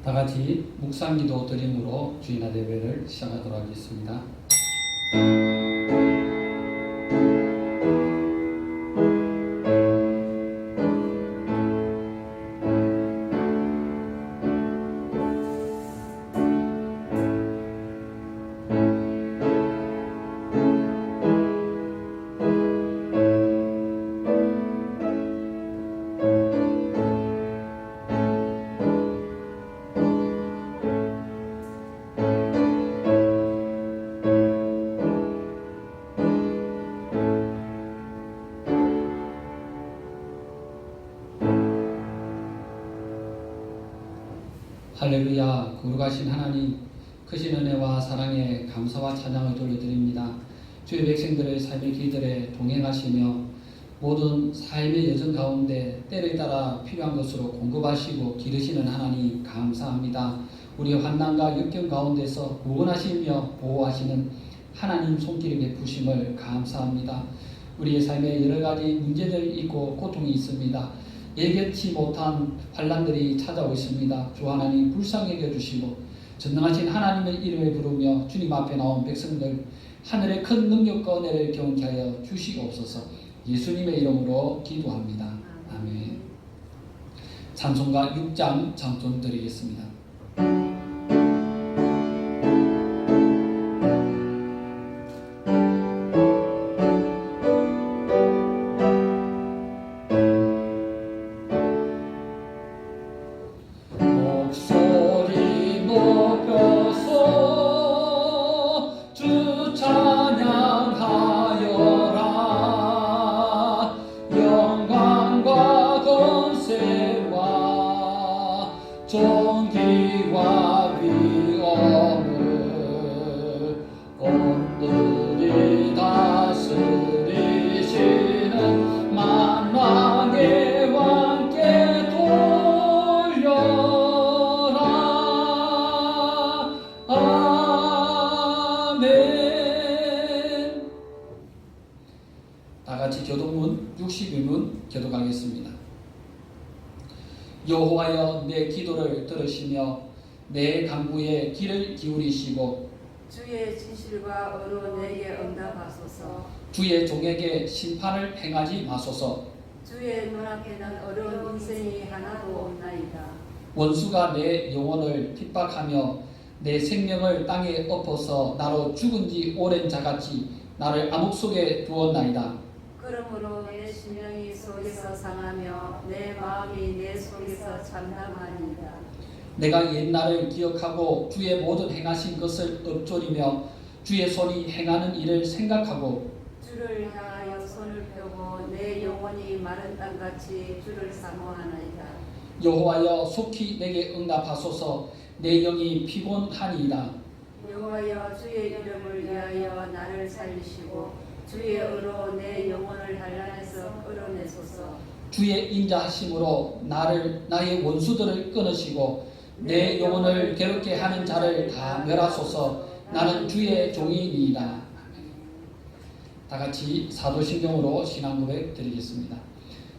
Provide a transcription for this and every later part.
다 같이 묵상기도 드림으로 주일날 예배를 시작하도록 하겠습니다. 할렐루야. 거룩하신 하나님, 크신 은혜와 사랑에 감사와 찬양을 돌려드립니다. 주의 백성들의 삶의 길들에 동행하시며 모든 삶의 여정 가운데 때를 따라 필요한 것으로 공급하시고 기르시는 하나님 감사합니다. 우리의 환난과 역경 가운데서 구원하시며 보호하시는 하나님 손길의 베푸심을 감사합니다. 우리의 삶에 여러 가지 문제들이 있고 고통이 있습니다. 예견치 못한 환난들이 찾아오고 있습니다. 주 하나님 불쌍히 여겨주시고 전능하신 하나님의 이름을 부르며 주님 앞에 나온 백성들 하늘의 큰 능력과 은혜를 경험케 하여 주시옵소서. 예수님의 이름으로 기도합니다. 아멘. 찬송가 6장 찬송 드리겠습니다. 존귀와 위엄을 온들이 다스리시는 만왕의 왕께 돌려라. 아멘. 다같이 교독문 62문 교독하겠습니다. 여호와여, 내 기도를 들으시며 내 간구에 귀를 기울이시고 주의 진실과 의로 내게 응답하소서. 주의 종에게 심판을 행하지 마소서. 주의 눈앞에는 어려운 인생이 하나도 없나이다. 원수가 내 영혼을 핍박하며 내 생명을 땅에 엎어서 나로 죽은 지 오랜 자같이 나를 암흑 속에 두었나이다. 그러므로 내 심령이 속에서 상하며 내 마음이 내 속에서 참담하니이다. 내가 옛날을 기억하고 주의 모든 행하신 것을 읊조리며 주의 손이 행하는 일을 생각하고 주를 향하여 손을 펴고 내 영혼이 마른 땅같이 주를 사모하나이다. 여호와여, 속히 내게 응답하소서. 내 영이 피곤하니이다. 여호와여, 주의 이름을 위하여 나를 살리시고 주의 의로 내 영혼을 한란에서 끌어내소서. 주의 인자하심으로 나의 원수들을 끊으시고 내 영혼을 괴롭게 하는 자를 다 멸하소서. 나는 주의 종이니이다. 다같이 사도신경으로 신앙고백 드리겠습니다.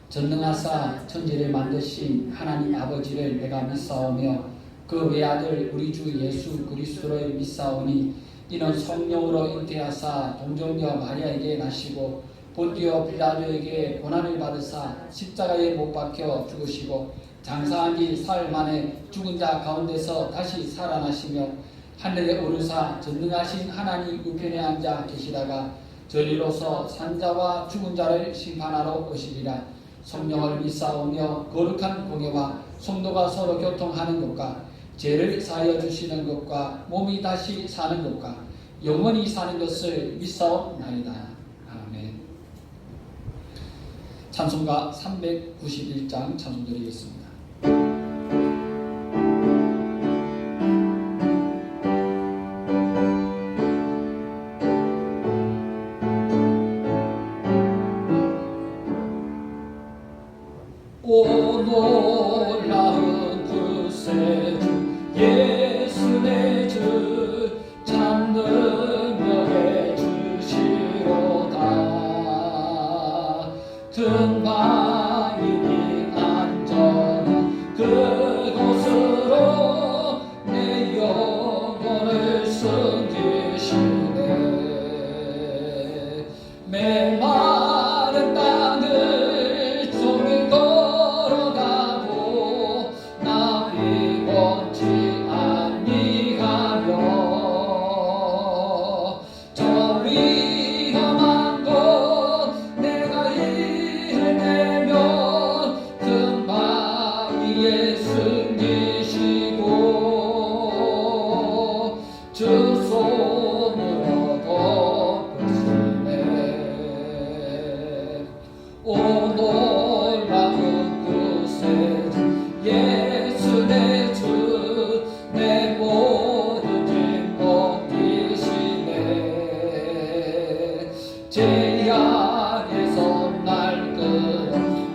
전능하사 천지를 만드신 하나님 아버지를 내가 믿사오며 그 외아들 우리 주 예수 그리스도를 믿사오니 이는 성령으로 잉태하사 동정녀 마리아에게 나시고 본디오 빌라도에게 고난을 받으사 십자가에 못 박혀 죽으시고 장사한 지 사흘 만에 죽은 자 가운데서 다시 살아나시며 하늘에 오르사 전능하신 하나님 우편에 앉아 계시다가 저리로서 산자와 죽은 자를 심판하러 오시리라. 성령을 믿사오며 거룩한 공예와 성도가 서로 교통하는 것과 죄를 사하여 주시는 것과 몸이 다시 사는 것과 영원히 사는 것을 믿사옵나이다. 아멘. 찬송가 391장 찬송 드리겠습니다. 오 놀라운 구세주 예수 내 주 참 능력의 주시로다. 등반인이 안전 피곤치 아니하며 저 위험한 곳 내가 이를 내면 큰 바 위에 숨기시고 주 손으로 덮으시네. 오 놀라운 구세주 예수 내 주 내 모든 짐 벗기시네. 죄악에서 날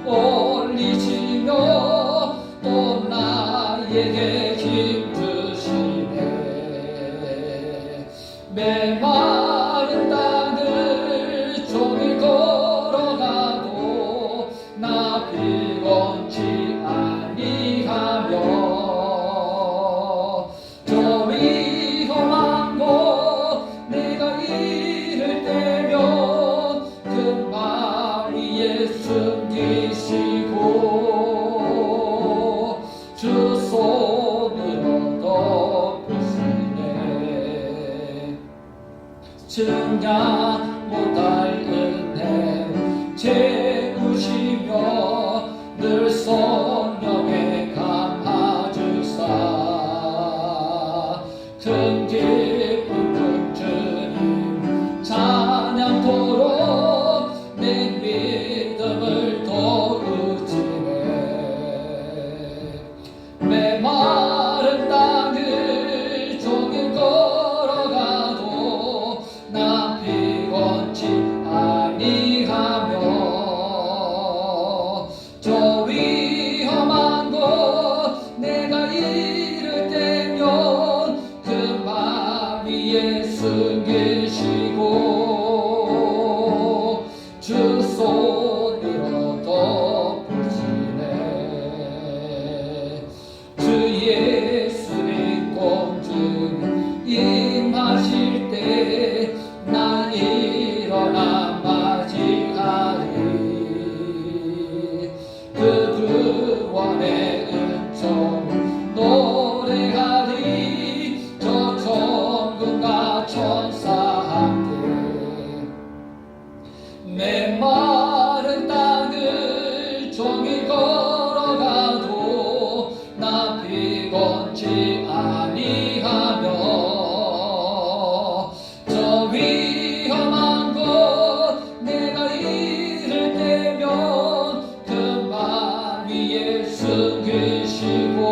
끌어올리시며 또 나에게 힘 주시네. 메마른 땅을 종일 걸어가도 나 피곤치 아니하며 저 위험한 곳 내가 이를 때면 큰 바 위에 숨기시고 주 손으로 덮으시네. 증량 못할 은혜 채우시며 늘 성령에 감화주사 큰 기쁨 큰 주님 찬양토록 내 믿음을 더우지네. 메마른 땅을 종일 걸어가도 나 피곤치 아니하며 저 위험한 곳 내가 이를 때면 그 바 위에 숨기시고 주 손으로 덮으시네. 주 예수 믿고 주님 임하실 때 난 일어나 맞이하리. 그 구원의 은총 노래하리. 저 천군과 천사 함께 메마른 땅을 종일 걸어가도 나 피곤치 아니하며 저 위험한 곳 내가 이를 때면 큰 바 위에 숨기시고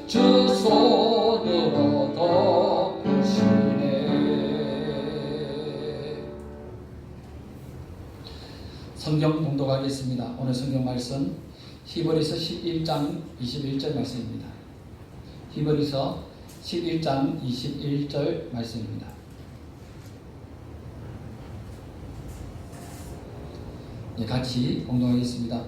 주 손으로 덮으시네. 성경 봉독하겠습니다. 오늘 성경 말씀 히브리서 11장 21절 말씀입니다. 히브리서 11장 21절 말씀입니다. 같이 봉독하겠습니다.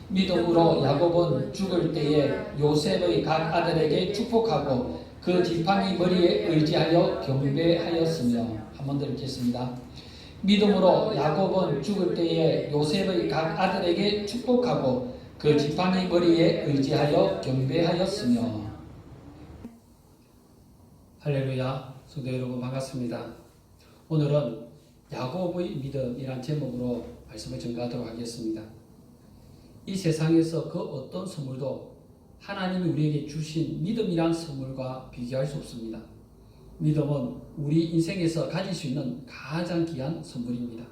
믿음으로 야곱은 죽을 때에 요셉의 각 아들에게 축복하고 그 지팡이 머리에 의지하여 경배하였으며. 한 번 더 읽겠습니다. 믿음으로 야곱은 죽을 때에 요셉의 각 아들에게 축복하고 그 지팡이 머리에 의지하여 경배하였으며. 할렐루야. 성도 여러분 반갑습니다. 오늘은 야곱의 믿음이란 제목으로 말씀을 전가하도록 하겠습니다. 이 세상에서 그 어떤 선물도 하나님이 우리에게 주신 믿음이란 선물과 비교할 수 없습니다. 믿음은 우리 인생에서 가질 수 있는 가장 귀한 선물입니다.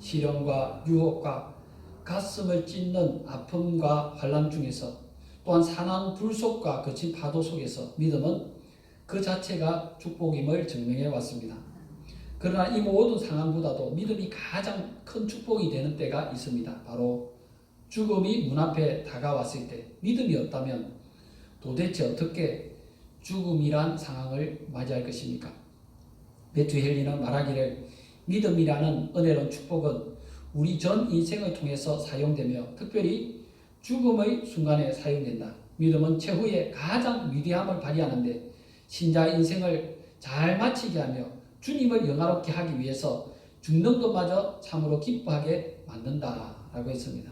시련과 유혹과 가슴을 찢는 아픔과 환난 중에서 또한 사나운 불 속과 거친 파도 속에서 믿음은 그 자체가 축복임을 증명해 왔습니다. 그러나 이 모든 상황보다도 믿음이 가장 큰 축복이 되는 때가 있습니다. 바로 죽음이 문 앞에 다가왔을 때 믿음이 없다면 도대체 어떻게 죽음이란 상황을 맞이할 것입니까? 매튜 헨리는 말하기를 믿음이라는 은혜로운 축복은 우리 전 인생을 통해서 사용되며 특별히 죽음의 순간에 사용된다. 믿음은 최후의 가장 위대함을 발휘하는데 신자의 인생을 잘 마치게 하며 주님을 영화롭게 하기 위해서 죽는 것마저 참으로 기뻐하게 만든다라고 했습니다.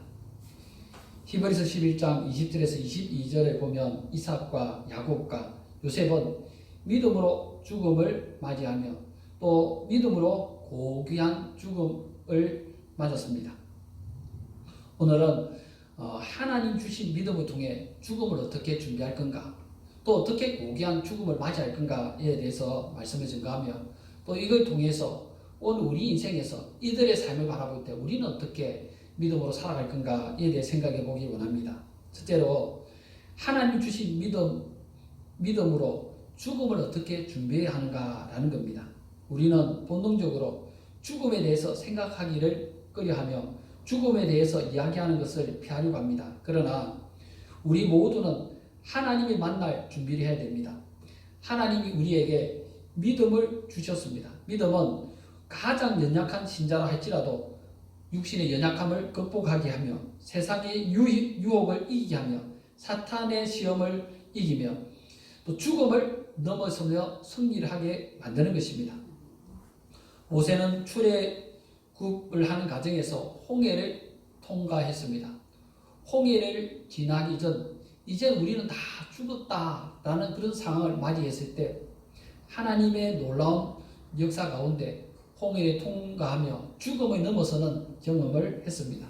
히브리서 11장 20절에서 22절에 보면 이삭과 야곱과 요셉은 믿음으로 죽음을 맞이하며 또 믿음으로 고귀한 죽음을 맞았습니다. 오늘은 하나님 주신 믿음을 통해 죽음을 어떻게 준비할 건가, 또 어떻게 고귀한 죽음을 맞이할 건가에 대해서 말씀을 증거하며 또 이걸 통해서 오늘 우리 인생에서 이들의 삶을 바라볼 때 우리는 어떻게 믿음으로 살아갈 건가에 대해 생각해 보기 원합니다. 첫째로 하나님 주신 믿음으로 죽음을 어떻게 준비해야 하는가라는 겁니다. 우리는 본능적으로 죽음에 대해서 생각하기를 꺼려하며 죽음에 대해서 이야기하는 것을 피하려고 합니다. 그러나 우리 모두는 하나님이 만날 준비를 해야 됩니다. 하나님이 우리에게 믿음을 주셨습니다. 믿음은 가장 연약한 신자라 할지라도 육신의 연약함을 극복하게 하며 세상의 유혹을 이기게 하며 사탄의 시험을 이기며 또 죽음을 넘어서며 승리를 하게 만드는 것입니다. 모세는 출애굽을 하는 과정에서 홍해를 통과했습니다. 홍해를 지나기 전 이제 우리는 다 죽었다라는 그런 상황을 맞이했을 때 하나님의 놀라운 역사 가운데 홍해를 통과하며 죽음을 넘어서는 경험을 했습니다.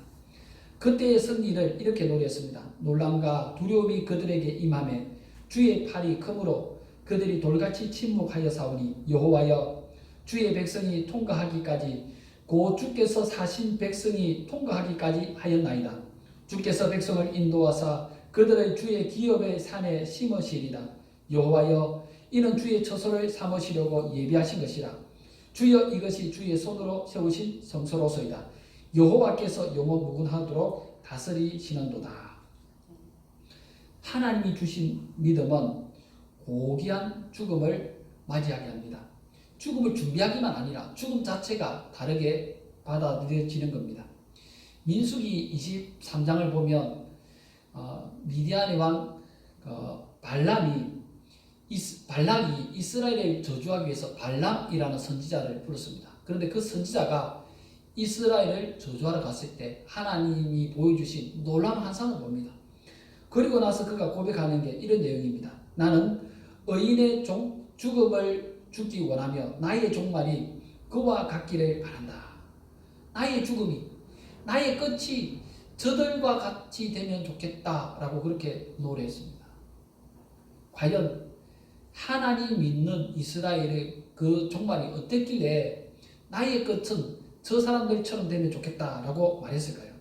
그때의 승리를 이렇게 노래했습니다. 놀람과 두려움이 그들에게 임하매 주의 팔이 크므로 그들이 돌같이 침묵하여 싸우니 여호와여 주의 백성이 통과하기까지 곧 주께서 사신 백성이 통과하기까지 하였나이다. 주께서 백성을 인도하사 그들의 주의 기업의 산에 심으시리다. 여호와여 이는 주의 처소를 삼으시려고 예비하신 것이라. 주여 이것이 주의 손으로 세우신 성소로소이다. 여호와께서 영원 무궁하도록 다스리시는도다. 하나님이 주신 믿음은 고귀한 죽음을 맞이하게 합니다. 죽음을 준비하기만 아니라 죽음 자체가 다르게 받아들여지는 겁니다. 민수기 23장을 보면 미디안의 왕 발락이 이스라엘을 저주하기 위해서 발람이라는 선지자를 불렀습니다. 그런데 그 선지자가 이스라엘을 저주하러 갔을 때 하나님이 보여주신 놀라운 환상을 봅니다. 그리고 나서 그가 고백하는 게 이런 내용입니다. 나는 의인의 죽음을 죽기 원하며 나의 종말이 그와 같기를 바란다. 나의 죽음이, 나의 끝이 저들과 같이 되면 좋겠다라고 그렇게 노래했습니다. 과연 하나님 믿는 이스라엘의 그 종말이 어땠길래 나의 끝은 저 사람들처럼 되면 좋겠다라고 말했을까요?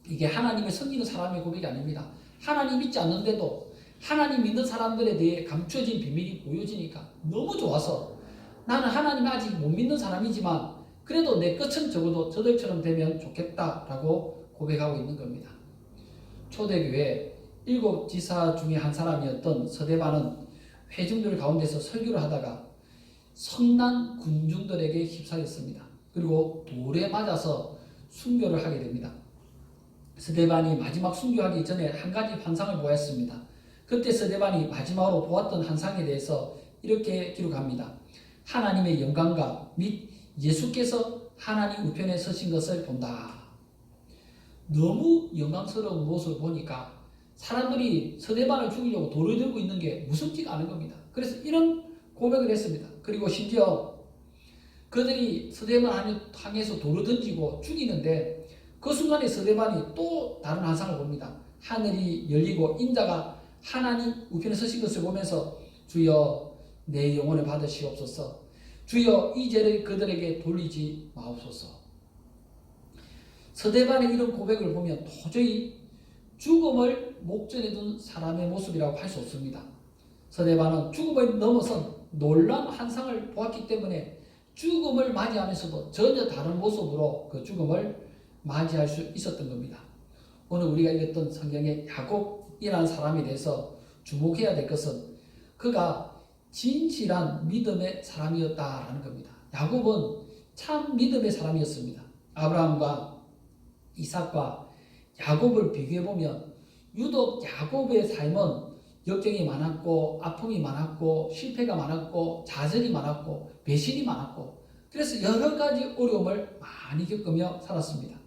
이게 하나님의 섬기는 사람의 고백이 아닙니다. 하나님 믿지 않는데도 하나님 믿는 사람들에 대해 감춰진 비밀이 보여지니까 너무 좋아서 나는 하나님 아직 못 믿는 사람이지만 그래도 내 끝은 적어도 저들처럼 되면 좋겠다라고 고백하고 있는 겁니다. 초대교회 7 지사 중에 한 사람이었던 서대반은 회중들 가운데서 설교를 하다가 성난 군중들에게 휩싸였습니다. 그리고 돌에 맞아서 순교를 하게 됩니다. 스데반이 마지막 순교하기 전에 한 가지 환상을 보았습니다. 그때 스데반이 마지막으로 보았던 환상에 대해서 이렇게 기록합니다. 하나님의 영광과 및 예수께서 하나님 우편에 서신 것을 본다. 너무 영광스러운 모습을 보니까 사람들이 서대반을 죽이려고 돌을 들고 있는 게 무섭지가 않은 겁니다. 그래서 이런 고백을 했습니다. 그리고 심지어 그들이 서대반을 향해서 돌을 던지고 죽이는데 그 순간에 서대반이 또 다른 환상을 봅니다. 하늘이 열리고 인자가 하나님 우편에 서신 것을 보면서 주여 내 영혼을 받으시옵소서. 주여 이 죄를 그들에게 돌리지 마옵소서. 서대반의 이런 고백을 보면 도저히 죽음을 목전에 둔 사람의 모습이라고 할 수 없습니다. 서대반은 죽음을 넘어선 놀라운 환상을 보았기 때문에 죽음을 맞이하면서도 전혀 다른 모습으로 그 죽음을 맞이할 수 있었던 겁니다. 오늘 우리가 읽었던 성경의 야곱이라는 사람에 대해서 주목해야 될 것은 그가 진실한 믿음의 사람이었다라는 겁니다. 야곱은 참 믿음의 사람이었습니다. 아브라함과 이삭과 야곱을 비교해보면 유독 야곱의 삶은 역경이 많았고 아픔이 많았고 실패가 많았고 좌절이 많았고 배신이 많았고 그래서 여러 가지 어려움을 많이 겪으며 살았습니다.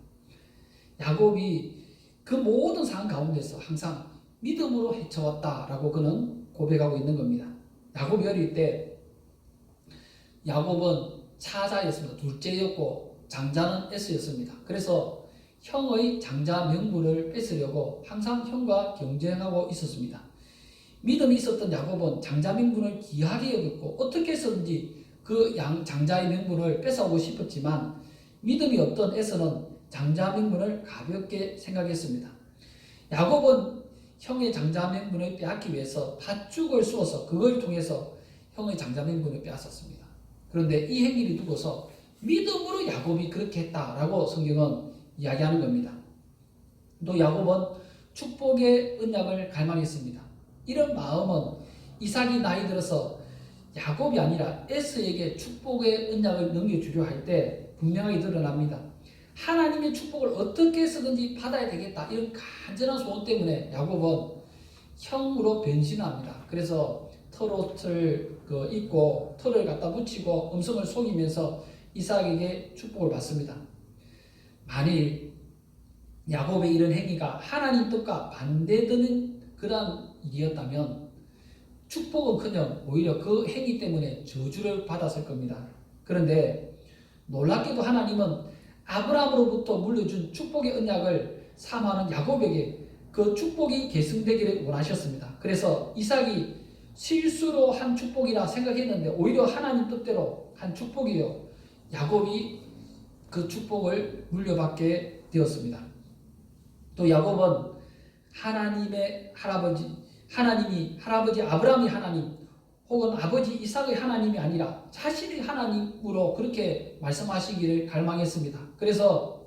야곱이 그 모든 상황 가운데서 항상 믿음으로 헤쳐왔다라고 그는 고백하고 있는 겁니다. 야곱이 어릴 때 야곱은 차자였습니다. 둘째였고 장자는 에서였습니다. 그래서 형의 장자 명분을 뺏으려고 항상 형과 경쟁하고 있었습니다. 믿음이 있었던 야곱은 장자 명분을 귀하게 여겼고 어떻게 해서든지 그 장자의 명분을 뺏어오고 싶었지만 믿음이 없던 에서는 장자 명분을 가볍게 생각했습니다. 야곱은 형의 장자 명분을 빼앗기 위해서 팥죽을 쑤어서 그걸 통해서 형의 장자 명분을 빼앗았습니다. 그런데 이 행위를 두고서 믿음으로 야곱이 그렇게 했다라고 성경은 이야기하는 겁니다. 또 야곱은 축복의 언약을 갈망했습니다. 이런 마음은 이삭이 나이 들어서 야곱이 아니라 에서에게 축복의 언약을 넘겨주려 할 때 분명하게 드러납니다. 하나님의 축복을 어떻게 해서든지 받아야 되겠다. 이런 간절한 소원 때문에 야곱은 형으로 변신합니다. 그래서 털옷을 입고 털을 갖다 붙이고 음성을 속이면서 이삭에게 축복을 받습니다. 만일 야곱의 이런 행위가 하나님 뜻과 반대되는 그러한 일이었다면 축복은커녕 오히려 그 행위 때문에 저주를 받았을 겁니다. 그런데 놀랍게도 하나님은 아브라함으로부터 물려준 축복의 언약을 사모하는 야곱에게 그 축복이 계승되기를 원하셨습니다. 그래서 이삭이 실수로 한 축복이라 생각했는데 오히려 하나님 뜻대로 한 축복이요. 야곱이 그 축복을 물려받게 되었습니다. 또 야곱은 하나님이 할아버지 아브라함이 하나님 혹은 아버지 이삭의 하나님이 아니라 자신의 하나님으로 그렇게 말씀하시기를 갈망했습니다. 그래서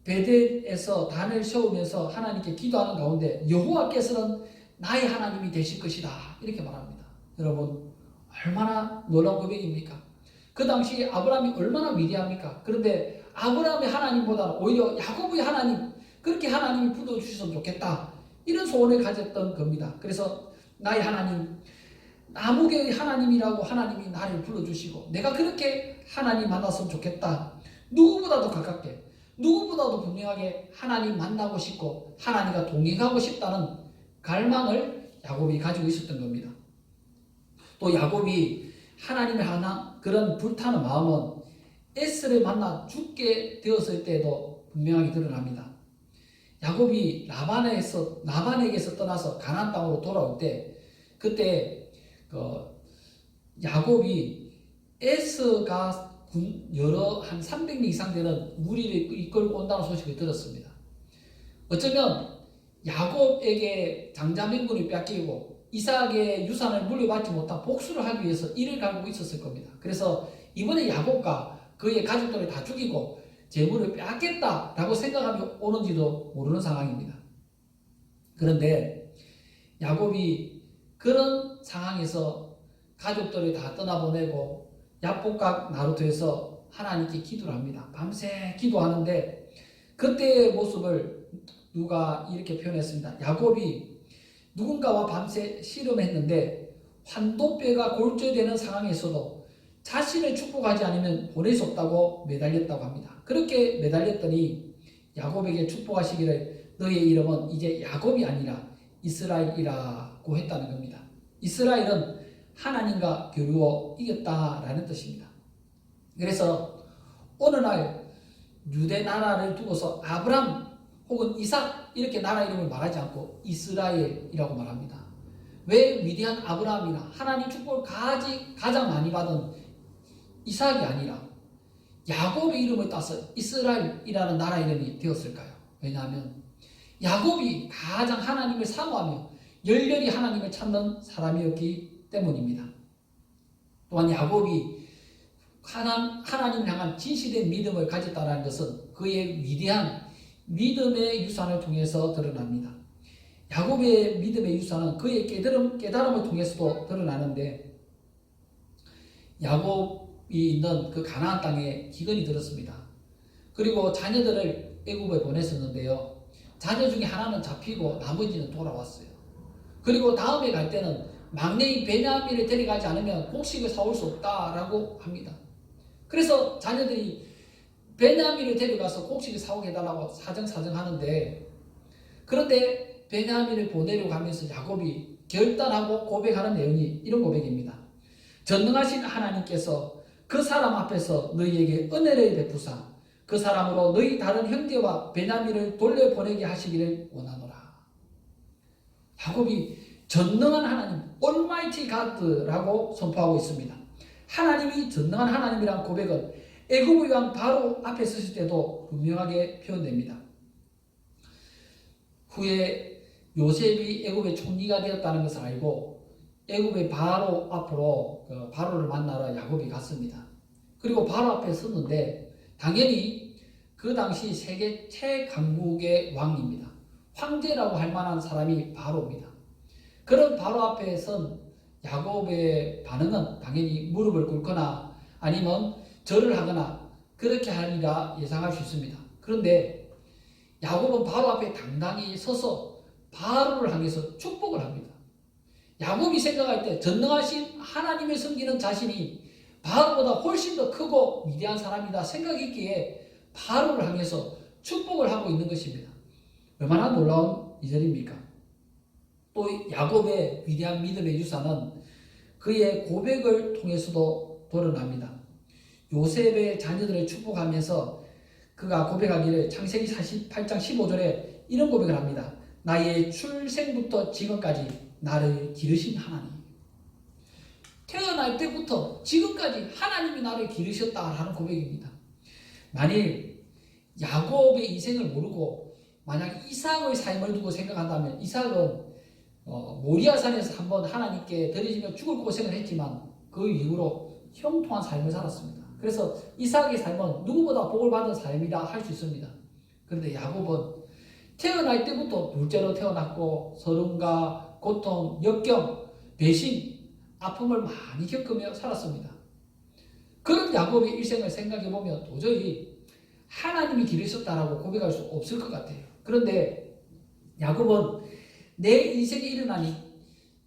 베델에서 단을 세우면서 하나님께 기도하는 가운데 여호와께서는 나의 하나님이 되실 것이다 이렇게 말합니다. 여러분 얼마나 놀라운 고백입니까? 그 당시 아브라함이 얼마나 위대합니까? 그런데 아브라함의 하나님보다는 오히려 야곱의 하나님 그렇게 하나님이 붙어주셨으면 좋겠다 이런 소원을 가졌던 겁니다. 그래서 나의 하나님 나무개의 하나님이라고 하나님이 나를 불러주시고 내가 그렇게 하나님 만났으면 좋겠다. 누구보다도 가깝게 누구보다도 분명하게 하나님 만나고 싶고 하나님과 동행하고 싶다는 갈망을 야곱이 가지고 있었던 겁니다. 또 야곱이 하나님을 향한 그런 불타는 마음은 에스를 만나 죽게 되었을 때에도 분명하게 드러납니다. 야곱이 라반에게서 떠나서 가나안 땅으로 돌아올 때 그때 야곱이 에스가 여러 한 300명 이상 되는 무리를 이끌고 온다는 소식을 들었습니다. 어쩌면 야곱에게 장자 명분을 뺏기고 이삭의 유산을 물려받지 못한 복수를 하기 위해서 이를 갈고 있었을 겁니다. 그래서 이번에 야곱과 그의 가족들을 다 죽이고 재물을 빼앗겠다라고 생각하며 오는지도 모르는 상황입니다. 그런데 야곱이 그런 상황에서 가족들을 다 떠나보내고 야복각 나루터에서 하나님께 기도를 합니다. 밤새 기도하는데 그때의 모습을 누가 이렇게 표현했습니다. 야곱이 누군가와 밤새 씨름했는데 환도뼈가 골절되는 상황에서도 자신을 축복하지 않으면 보낼 수 없다고 매달렸다고 합니다. 그렇게 매달렸더니 야곱에게 축복하시기를 너의 이름은 이제 야곱이 아니라 이스라엘이라고 했다는 겁니다. 이스라엘은 하나님과 겨루어 이겼다라는 뜻입니다. 그래서 어느 날 유대 나라를 두고서 아브람 혹은 이삭 이렇게 나라 이름을 말하지 않고 이스라엘이라고 말합니다. 왜 위대한 아브라함이나 하나님 축복을 가장 많이 받은 이삭이 아니라 야곱의 이름을 따서 이스라엘이라는 나라 이름이 되었을까요? 왜냐하면 야곱이 가장 하나님을 사모하며 열렬히 하나님을 찾는 사람이었기 때문입니다. 또한 야곱이 하나님을 향한 진실된 믿음을 가졌다는 것은 그의 위대한 믿음의 유산을 통해서 드러납니다. 야곱의 믿음의 유산은 그의 깨달음을 통해서도 드러나는데 야곱이 있는 그 가나안 땅에 기근이 들었습니다. 그리고 자녀들을 애굽에 보냈었는데요. 자녀 중에 하나는 잡히고 나머지는 돌아왔어요. 그리고 다음에 갈 때는 막내인 베냐민을 데려가지 않으면 곡식을 사올 수 없다라고 합니다. 그래서 자녀들이 베냐민을 데려가서 곡식을 사오게 해달라고 사정사정하는데 그런데 베냐민을 보내려고 하면서 야곱이 결단하고 고백하는 내용이 이런 고백입니다. 전능하신 하나님께서 그 사람 앞에서 너희에게 은혜를 베푸사 그 사람으로 너희 다른 형제와 베냐민을 돌려보내게 하시기를 원하노라. 야곱이 전능한 하나님, Almighty God라고 선포하고 있습니다. 하나님이 전능한 하나님이란 고백은 애굽의 왕 바로 앞에 서실 때도 분명하게 표현됩니다. 후에 요셉이 애굽의 총리가 되었다는 것을 알고 애굽의 바로 앞으로 바로를 만나러 야곱이 갔습니다. 그리고 바로 앞에 섰는데 당연히 그 당시 세계 최강국의 왕입니다. 황제라고 할 만한 사람이 바로입니다. 그런 바로 앞에 선 야곱의 반응은 당연히 무릎을 꿇거나 아니면 절을 하거나 그렇게 하리라 예상할 수 있습니다. 그런데 야곱은 바로 앞에 당당히 서서 바로를 향해서 축복을 합니다. 야곱이 생각할 때 전능하신 하나님을 섬기는 자신이 바로보다 훨씬 더 크고 위대한 사람이다 생각했기에 바로를 향해서 축복을 하고 있는 것입니다. 얼마나 놀라운 이절입니까? 또 야곱의 위대한 믿음의 유산은 그의 고백을 통해서도 드러납니다. 요셉의 자녀들을 축복하면서 그가 고백하기를 창세기 48장 15절에 이런 고백을 합니다. 나의 출생부터 지금까지 나를 기르신 하나님. 태어날 때부터 지금까지 하나님이 나를 기르셨다라는 고백입니다. 만일 야곱의 인생을 모르고 만약 이삭의 삶을 두고 생각한다면 이삭은 모리아산에서 한번 하나님께 드려지며 죽을 고생을 했지만 그 이후로 형통한 삶을 살았습니다. 그래서 이삭의 삶은 누구보다 복을 받은 삶이라 할 수 있습니다. 그런데 야곱은 태어날 때부터 둘째로 태어났고 서름과 고통, 역경, 배신, 아픔을 많이 겪으며 살았습니다. 그런 야곱의 일생을 생각해보면 도저히 하나님이 기르셨다라고 고백할 수 없을 것 같아요. 그런데 야곱은 내 인생에 일어나니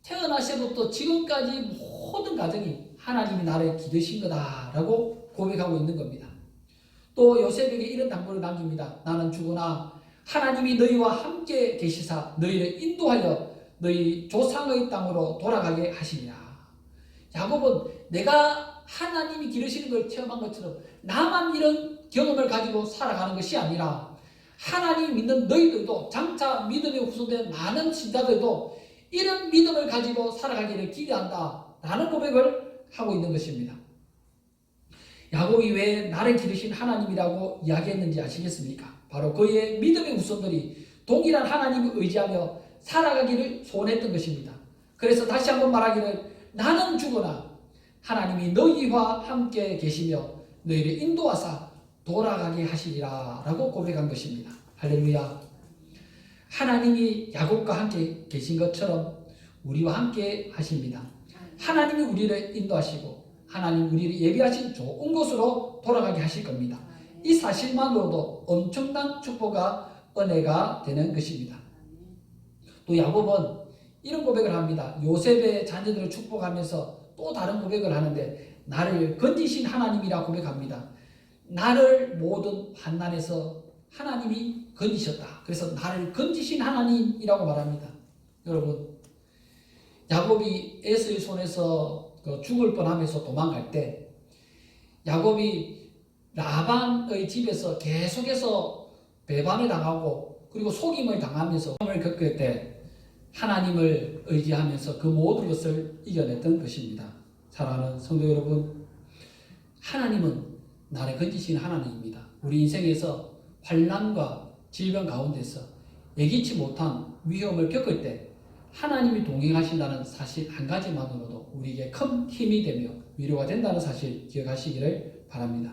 태어나서부터 지금까지 모든 가정이 하나님이 나를 기르신 거다라고 고백하고 있는 겁니다. 또 요셉에게 이런 당부를 남깁니다. 나는 죽으나 하나님이 너희와 함께 계시사 너희를 인도하여 너희 조상의 땅으로 돌아가게 하시리라. 야곱은 내가 하나님이 기르시는 걸 체험한 것처럼 나만 이런 경험을 가지고 살아가는 것이 아니라 하나님 믿는 너희들도 장차 믿음에 후손된 많은 신자들도 이런 믿음을 가지고 살아가기를 기대한다 라는 고백을 하고 있는 것입니다. 야곱이 왜 나를 기르신 하나님이라고 이야기했는지 아시겠습니까? 바로 그의 믿음의 후손들이 동일한 하나님을 의지하며 살아가기를 소원했던 것입니다. 그래서 다시 한번 말하기를 나는 죽으나 하나님이 너희와 함께 계시며 너희를 인도하사 돌아가게 하시리라 라고 고백한 것입니다. 할렐루야. 하나님이 야곱과 함께 계신 것처럼 우리와 함께 하십니다. 하나님이 우리를 인도하시고 하나님 우리를 예비하신 좋은 곳으로 돌아가게 하실 겁니다. 이 사실만으로도 엄청난 축복과 은혜가 되는 것입니다. 또 야곱은 이런 고백을 합니다. 요셉의 자녀들을 축복하면서 또 다른 고백을 하는데 나를 건지신 하나님이라 고백합니다. 나를 모든 환난에서 하나님이 건지셨다. 그래서 나를 건지신 하나님이라고 말합니다. 여러분, 야곱이 에서의 손에서 죽을 뻔하면서 도망갈 때 야곱이 라반의 집에서 계속해서 배반을 당하고 그리고 속임을 당하면서 을 겪을 때 하나님을 의지하면서 그 모든 것을 이겨냈던 것입니다. 사랑하는 성도 여러분, 하나님은 나를 건지신 하나님입니다. 우리 인생에서 환난과 질병 가운데서 예기치 못한 위험을 겪을 때 하나님이 동행하신다는 사실 한 가지만으로도 우리에게 큰 힘이 되며 위로가 된다는 사실 기억하시기를 바랍니다.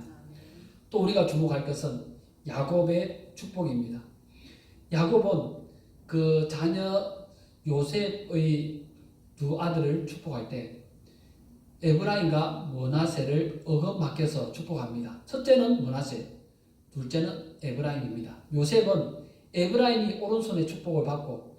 또 우리가 주목할 것은 야곱의 축복입니다. 야곱은 그 자녀 요셉의 두 아들을 축복할 때 에브라임과 므낫세를 어긋맞게서 축복합니다. 첫째는 므낫세, 둘째는 에브라임입니다. 요셉은 에브라임이 오른손에 축복을 받고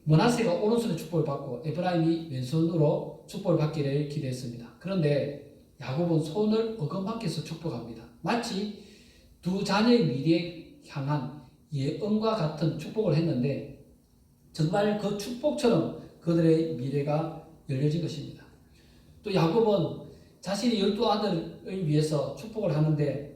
므낫세가 오른손에 축복을 받고 에브라임이 왼손으로 축복을 받기를 기대했습니다. 그런데 야곱은 손을 어긋맞게서 축복합니다. 마치 두 자녀의 미래에 향한 예언과 같은 축복을 했는데 정말 그 축복처럼 그들의 미래가 열려진 것입니다. 또 야곱은 자신의 12아들을 위해서 축복을 하는데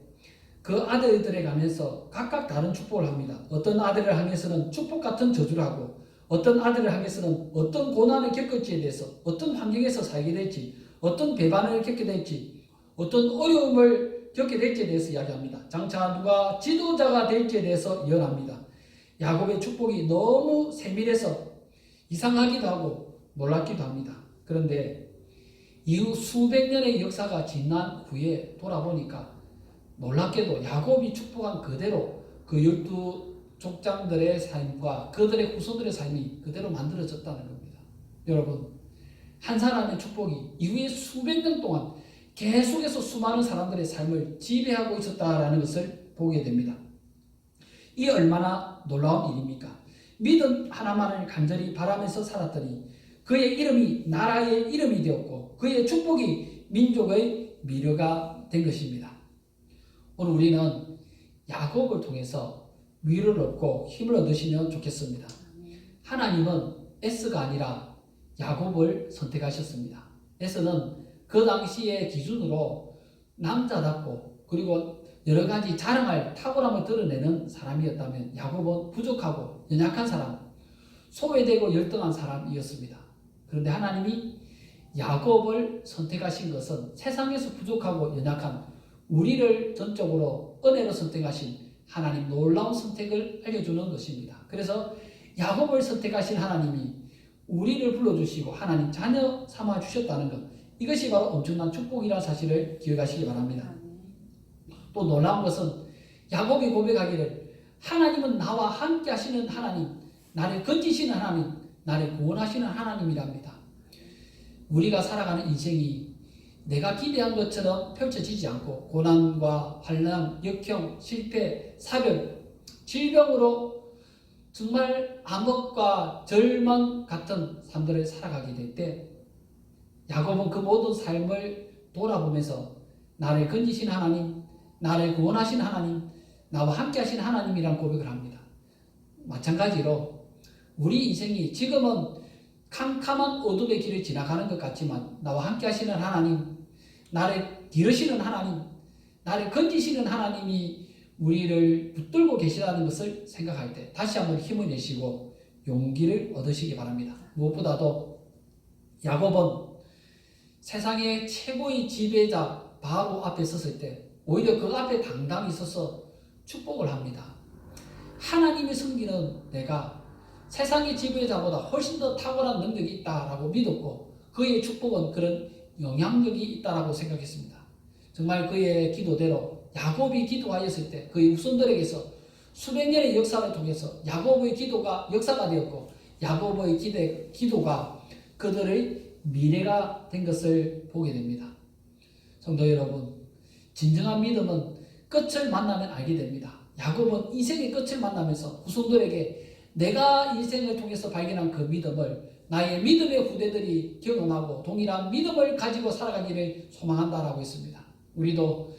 그 아들들에 가면서 각각 다른 축복을 합니다. 어떤 아들을 향해서는 축복 같은 저주를 하고 어떤 아들을 향해서는 어떤 고난을 겪을지에 대해서 어떤 환경에서 살게 될지 어떤 배반을 겪게 될지 어떤 어려움을 겪게 될지에 대해서 이야기합니다. 장차 누가 지도자가 될지에 대해서 예언합니다. 야곱의 축복이 너무 세밀해서 이상하기도 하고 놀랍기도 합니다. 그런데 이후 수백 년의 역사가 지난 후에 돌아보니까 놀랍게도 야곱이 축복한 그대로 그 12족장들의 삶과 그들의 후손들의 삶이 그대로 만들어졌다는 겁니다. 여러분, 한 사람의 축복이 이후에 수백 년 동안 계속해서 수많은 사람들의 삶을 지배하고 있었다는 것을 보게 됩니다. 이게 얼마나 놀라운 일입니까? 믿음 하나만을 간절히 바라면서 살았더니 그의 이름이 나라의 이름이 되었고 그의 축복이 민족의 미래가 된 것입니다. 오늘 우리는 야곱을 통해서 위로를 얻고 힘을 얻으시면 좋겠습니다. 하나님은 에스가 아니라 야곱을 선택하셨습니다. 에스는 그 당시의 기준으로 남자답고 그리고 여러 가지 자랑할 탁월함을 드러내는 사람이었다면 야곱은 부족하고 연약한 사람, 소외되고 열등한 사람이었습니다. 그런데 하나님이 야곱을 선택하신 것은 세상에서 부족하고 연약한 우리를 전적으로 은혜로 선택하신 하나님 놀라운 선택을 알려주는 것입니다. 그래서 야곱을 선택하신 하나님이 우리를 불러주시고 하나님 자녀 삼아 주셨다는 것, 이것이 바로 엄청난 축복이라는 사실을 기억하시기 바랍니다. 또 놀라운 것은 야곱이 고백하기를 하나님은 나와 함께 하시는 하나님, 나를 건지시는 하나님, 나를 구원하시는 하나님이랍니다. 우리가 살아가는 인생이 내가 기대한 것처럼 펼쳐지지 않고 고난과 환난, 역형, 실패, 사별, 질병으로 정말 암흑과 절망 같은 삶들을 살아가게 될 때 야곱은 그 모든 삶을 돌아보면서 나를 건지신 하나님, 나를 구원하신 하나님, 나와 함께 하신 하나님이란 고백을 합니다. 마찬가지로 우리 인생이 지금은 캄캄한 어둠의 길을 지나가는 것 같지만 나와 함께 하시는 하나님, 나를 기르시는 하나님, 나를 건지시는 하나님이 우리를 붙들고 계시다는 것을 생각할 때 다시 한번 힘을 내시고 용기를 얻으시기 바랍니다. 무엇보다도 야곱은 세상의 최고의 지배자 바로 앞에 섰을 때 오히려 그 앞에 당당히 서서 축복을 합니다. 하나님이 섬기는 내가 세상의 지배자보다 훨씬 더 탁월한 능력이 있다라고 믿었고 그의 축복은 그런 영향력이 있다라고 생각했습니다. 정말 그의 기도대로 야곱이 기도하였을 때 그의 후손들에게서 수백 년의 역사를 통해서 야곱의 기도가 역사가 되었고 야곱의 기도가 그들의 미래가 된 것을 보게 됩니다. 성도 여러분, 진정한 믿음은 끝을 만나면 알게 됩니다. 야곱은 인생의 끝을 만나면서 후손들에게 내가 인생을 통해서 발견한 그 믿음을 나의 믿음의 후대들이 경험하고 동일한 믿음을 가지고 살아가기를 소망한다라고 했습니다. 우리도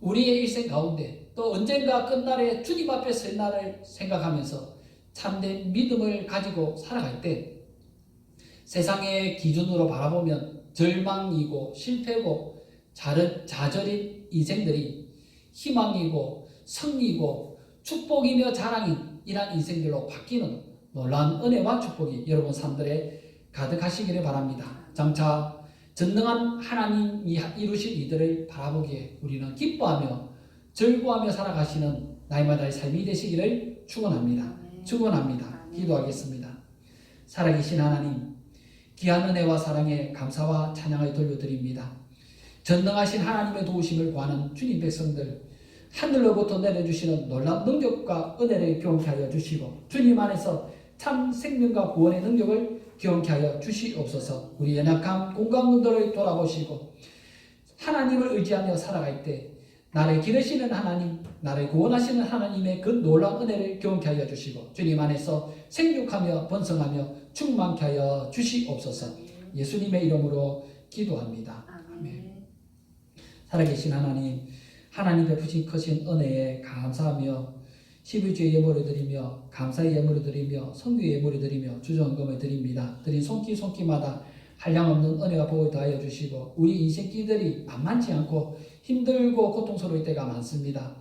우리의 일생 가운데 또 언젠가 끝날에 주님 앞에 설 날을 생각하면서 참된 믿음을 가지고 살아갈 때 세상의 기준으로 바라보면 절망이고 실패고 좌절인 인생들이 희망이고 승리고 축복이며 자랑인 이러한 인생들로 바뀌는 놀라운 은혜와 축복이 여러분 삶들에 가득하시기를 바랍니다. 장차 전능한 하나님이 이루실 이들을 바라보기에 우리는 기뻐하며 즐거워하며 살아가시는 날마다의 삶이 되시기를 축원합니다. 축원합니다. 기도하겠습니다. 살아계신 하나님, 귀한 은혜와 사랑에 감사와 찬양을 돌려드립니다. 전능하신 하나님의 도우심을 구하는 주님 백성들, 하늘로부터 내려주시는 놀라운 능력과 은혜를 경험케 하여 주시고 주님 안에서 참 생명과 구원의 능력을 경험케 하여 주시옵소서. 우리 연약한 공감분들을 돌아보시고 하나님을 의지하며 살아갈 때 나를 기르시는 하나님, 나를 구원하시는 하나님의 그 놀라운 은혜를 경험케 하여 주시고 주님 안에서 생육하며 번성하며 충만케 하여 주시옵소서. 예수님의 이름으로 기도합니다. 아멘. 살아계신 하나님, 하나님 베푸신 크신 은혜에 감사하며 11주의 예물을 드리며 감사의 예물을 드리며 성규의 예물을 드리며 주정금을 드립니다. 드린 손길마다 한량없는 은혜와 복을 더하여 주시고 우리 인생길들이 만만치 않고 힘들고 고통스러울 때가 많습니다.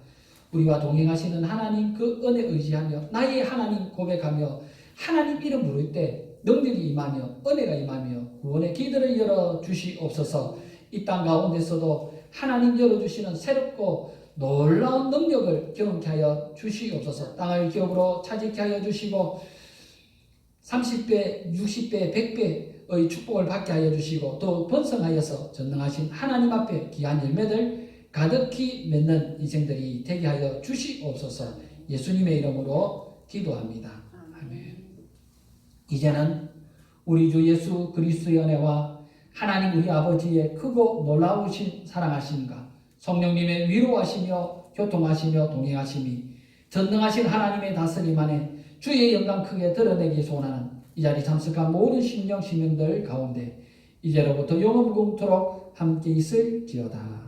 우리와 동행하시는 하나님 그 은혜 의지하며 나의 하나님 고백하며 하나님 이름 부를 때 능력이 임하며 은혜가 임하며 구원의 길들을 열어주시옵소서. 이 땅 가운데서도 하나님 열어주시는 새롭고 놀라운 능력을 경험케 하여 주시옵소서. 땅을 기업으로 차지케 하여 주시고 30배, 60배, 100배의 축복을 받게 하여 주시고 또 번성하여서 전능하신 하나님 앞에 귀한 열매들 가득히 맺는 인생들이 되게 하여 주시옵소서. 예수님의 이름으로 기도합니다. 아멘. 이제는 우리 주 예수 그리스도의 은혜와 하나님 우리 아버지의 크고 놀라우신 사랑하심과 성령님의 위로하시며 교통하시며 동행하심이 전능하신 하나님의 다스림 안에 주의 영광 크게 드러내기 소원하는 이 자리 참석한 모든 심령들 가운데 이제로부터 영원토록 함께 있을지어다.